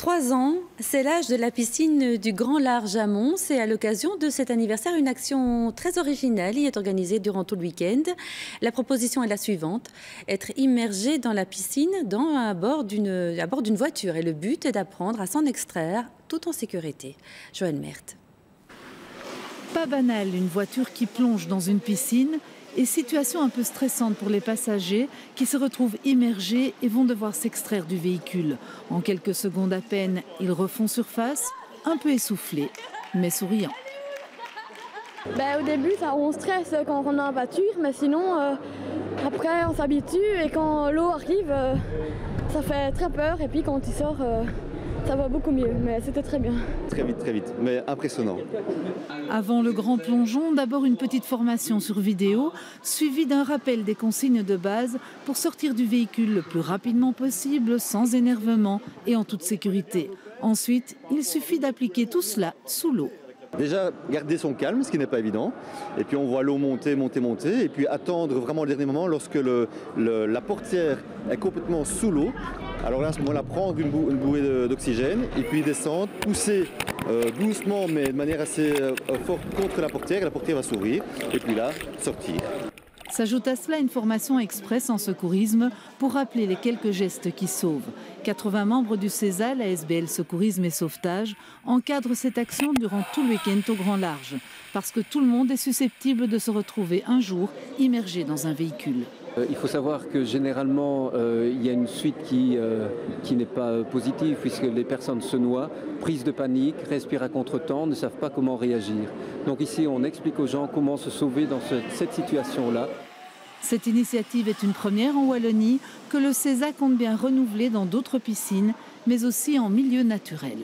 3 ans, c'est l'âge de la piscine du Grand Large à Mons et à l'occasion de cet anniversaire, une action très originale y est organisée durant tout le week-end. La proposition est la suivante, être immergé dans la piscine à bord d'une voiture et le but est d'apprendre à s'en extraire tout en sécurité. Joël Merthe. Pas banal, une voiture qui plonge dans une piscine et situation un peu stressante pour les passagers qui se retrouvent immergés et vont devoir s'extraire du véhicule. En quelques secondes à peine, ils refont surface, un peu essoufflés, mais souriants. Au début, on stresse quand on est en voiture, mais sinon, après, on s'habitue et quand l'eau arrive, ça fait très peur. Et puis quand il sort, ça va beaucoup mieux, mais c'était très bien. Très vite, mais impressionnant. Avant le grand plongeon, d'abord une petite formation sur vidéo, suivie d'un rappel des consignes de base pour sortir du véhicule le plus rapidement possible, sans énervement et en toute sécurité. Ensuite, il suffit d'appliquer tout cela sous l'eau. Déjà, garder son calme, ce qui n'est pas évident. Et puis on voit l'eau monter. Et puis attendre vraiment le dernier moment lorsque la portière est complètement sous l'eau. Alors là, à ce moment-là, prendre une bouée d'oxygène et puis descendre, pousser doucement mais de manière assez forte contre la portière. Et la portière va s'ouvrir et puis là, sortir. S'ajoute à cela une formation express en secourisme pour rappeler les quelques gestes qui sauvent. 80 membres du CESA, la SBL Secourisme et Sauvetage, encadrent cette action durant tout le week-end au Grand Large, parce que tout le monde est susceptible de se retrouver un jour immergé dans un véhicule. Il faut savoir que généralement, il y a une suite qui n'est pas positive puisque les personnes se noient, prise de panique, respirent à contre-temps, ne savent pas comment réagir. Donc ici, on explique aux gens comment se sauver dans cette situation-là. Cette initiative est une première en Wallonie que le CESA compte bien renouveler dans d'autres piscines, mais aussi en milieu naturel.